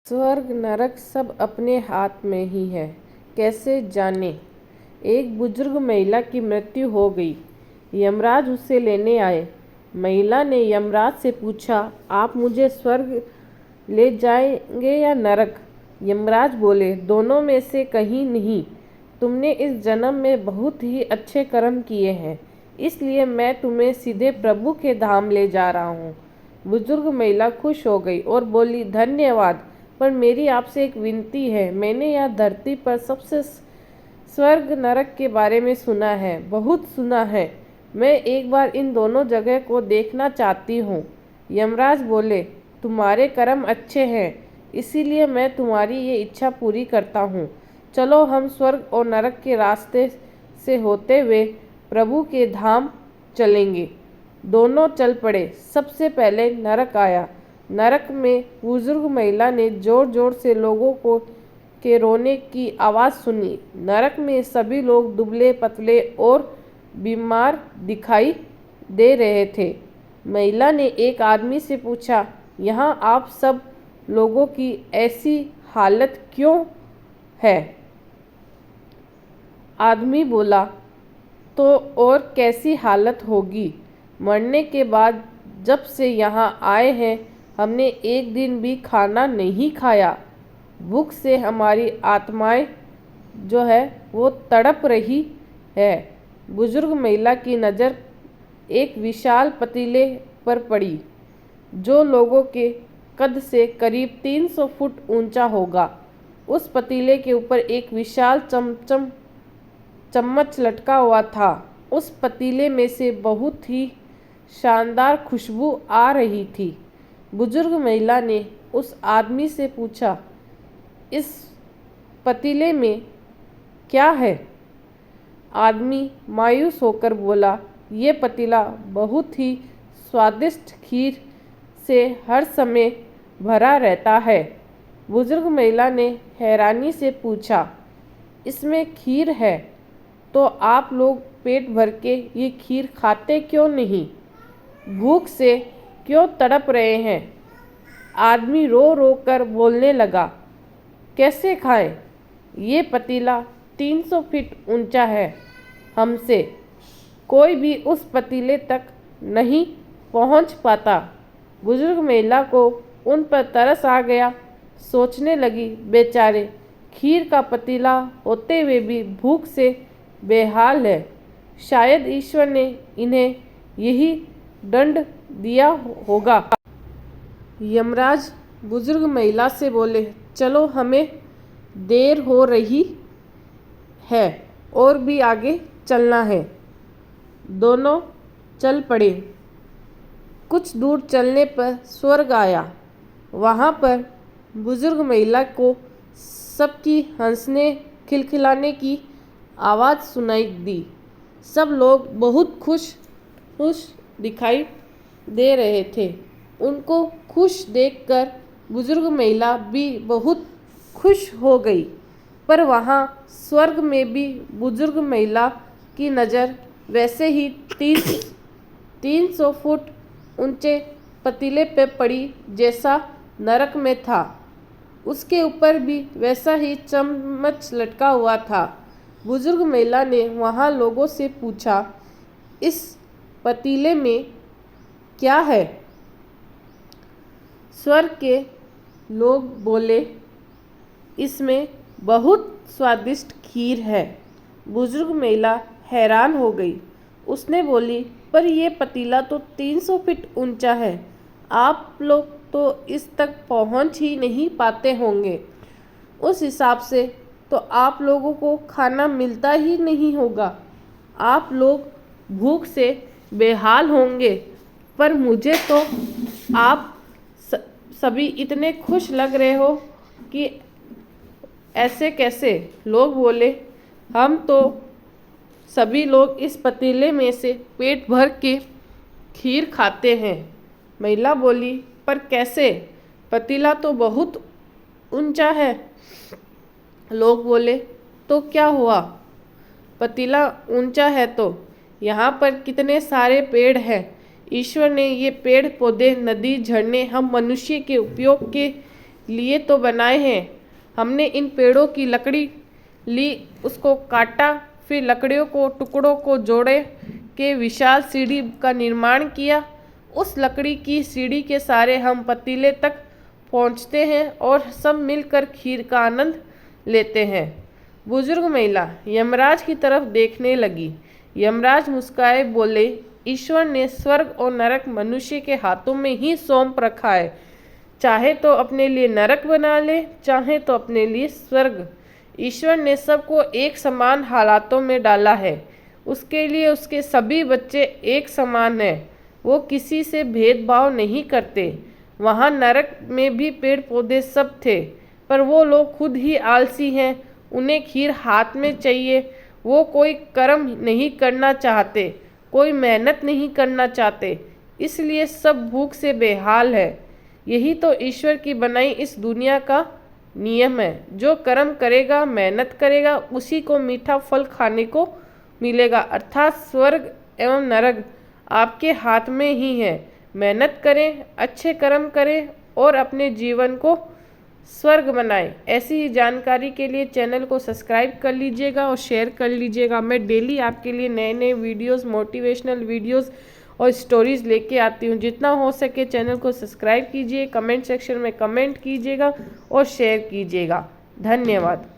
स्वर्ग नरक सब अपने हाथ में ही है, कैसे जाने। एक बुजुर्ग महिला की मृत्यु हो गई। यमराज उसे लेने आए। महिला ने यमराज से पूछा, आप मुझे स्वर्ग ले जाएंगे या नरक? यमराज बोले, दोनों में से कहीं नहीं। तुमने इस जन्म में बहुत ही अच्छे कर्म किए हैं, इसलिए मैं तुम्हें सीधे प्रभु के धाम ले जा रहा हूँ। बुजुर्ग महिला खुश हो गई और बोली, धन्यवाद, पर मेरी आपसे एक विनती है। मैंने यह धरती पर सबसे स्वर्ग नरक के बारे में सुना है, बहुत सुना है। मैं एक बार इन दोनों जगह को देखना चाहती हूँ। यमराज बोले, तुम्हारे कर्म अच्छे हैं, इसीलिए मैं तुम्हारी ये इच्छा पूरी करता हूँ। चलो हम स्वर्ग और नरक के रास्ते से होते हुए प्रभु के धाम चलेंगे। दोनों चल पड़े। सबसे पहले नरक आया। नरक में बुजुर्ग महिला ने जोर जोर से लोगों को के रोने की आवाज़ सुनी। नरक में सभी लोग दुबले पतले और बीमार दिखाई दे रहे थे। महिला ने एक आदमी से पूछा, यहाँ आप सब लोगों की ऐसी हालत क्यों है? आदमी बोला, तो और कैसी हालत होगी? मरने के बाद जब से यहाँ आए हैं, हमने एक दिन भी खाना नहीं खाया। भूख से हमारी आत्माएं जो है वो तड़प रही है। बुजुर्ग महिला की नज़र एक विशाल पतीले पर पड़ी, जो लोगों के कद से करीब 300 फुट ऊंचा होगा। उस पतीले के ऊपर एक विशाल चम्मच लटका हुआ था। उस पतीले में से बहुत ही शानदार खुशबू आ रही थी। बुजुर्ग महिला ने उस आदमी से पूछा, इस पतीले में क्या है? आदमी मायूस होकर बोला, ये पतीला बहुत ही स्वादिष्ट खीर से हर समय भरा रहता है। बुजुर्ग महिला ने हैरानी से पूछा, इसमें खीर है तो आप लोग पेट भर के ये खीर खाते क्यों नहीं? भूख से क्यों तड़प रहे हैं? आदमी रो रो कर बोलने लगा, कैसे खाएं? ये पतीला 300 फीट ऊंचा है। हमसे कोई भी उस पतीले तक नहीं पहुंच पाता। बुजुर्ग महिला को उन पर तरस आ गया। सोचने लगी, बेचारे खीर का पतीला होते हुए भी भूख से बेहाल है। शायद ईश्वर ने इन्हें यही दंड दिया होगा। यमराज बुजुर्ग महिला से बोले, चलो हमें देर हो रही है और भी आगे चलना है। दोनों चल पड़े। कुछ दूर चलने पर स्वर्ग आया। वहाँ पर बुजुर्ग महिला को सबकी हंसने खिलखिलाने की आवाज़ सुनाई दी। सब लोग बहुत खुश दिखाई दे रहे थे। उनको खुश देखकर बुजुर्ग महिला भी बहुत खुश हो गई। पर वहाँ स्वर्ग में भी बुजुर्ग महिला की नज़र वैसे ही 300 फुट ऊंचे पतीले पे पड़ी जैसा नरक में था। उसके ऊपर भी वैसा ही चम्मच लटका हुआ था। बुजुर्ग महिला ने वहाँ लोगों से पूछा, इस पतीले में क्या है? स्वर्ग के लोग बोले, इसमें बहुत स्वादिष्ट खीर है। बुजुर्ग महिला हैरान हो गई। उसने बोली, पर यह पतीला तो 300 फीट ऊंचा है। आप लोग तो इस तक पहुंच ही नहीं पाते होंगे। उस हिसाब से तो आप लोगों को खाना मिलता ही नहीं होगा। आप लोग भूख से बेहाल होंगे। पर मुझे तो आप सभी इतने खुश लग रहे हो कि ऐसे कैसे? लोग बोले, हम तो सभी लोग इस पतीले में से पेट भर के खीर खाते हैं। महिला बोली, पर कैसे? पतीला तो बहुत ऊंचा है। लोग बोले, तो क्या हुआ? पतीला ऊंचा है तो यहाँ पर कितने सारे पेड़ हैं। ईश्वर ने ये पेड़ पौधे, नदी, झरने हम मनुष्य के उपयोग के लिए तो बनाए हैं। हमने इन पेड़ों की लकड़ी ली, उसको काटा, फिर लकड़ियों को टुकड़ों को जोड़े के विशाल सीढ़ी का निर्माण किया। उस लकड़ी की सीढ़ी के सहारे हम पतीले तक पहुंचते हैं और सब मिलकर खीर का आनंद लेते हैं। बुजुर्ग महिला यमराज की तरफ देखने लगी। यमराज मुस्कुराए बोले, ईश्वर ने स्वर्ग और नरक मनुष्य के हाथों में ही सौंप रखा है। चाहे तो अपने लिए नरक बना ले, चाहे तो अपने लिए स्वर्ग। ईश्वर ने सबको एक समान हालातों में डाला है। उसके लिए उसके सभी बच्चे एक समान हैं। वो किसी से भेदभाव नहीं करते। वहाँ नरक में भी पेड़ पौधे सब थे, पर वो लोग खुद ही आलसी हैं। उन्हें खीर हाथ में चाहिए। वो कोई कर्म नहीं करना चाहते, कोई मेहनत नहीं करना चाहते, इसलिए सब भूख से बेहाल है। यही तो ईश्वर की बनाई इस दुनिया का नियम है। जो कर्म करेगा, मेहनत करेगा, उसी को मीठा फल खाने को मिलेगा। अर्थात स्वर्ग एवं नरक आपके हाथ में ही है। मेहनत करें, अच्छे कर्म करें और अपने जीवन को स्वर्ग बनाएं। ऐसी ही जानकारी के लिए चैनल को सब्सक्राइब कर लीजिएगा और शेयर कर लीजिएगा। मैं डेली आपके लिए नए नए वीडियोस, मोटिवेशनल वीडियोस और स्टोरीज़ लेके आती हूँ। जितना हो सके चैनल को सब्सक्राइब कीजिए, कमेंट सेक्शन में कमेंट कीजिएगा और शेयर कीजिएगा। धन्यवाद।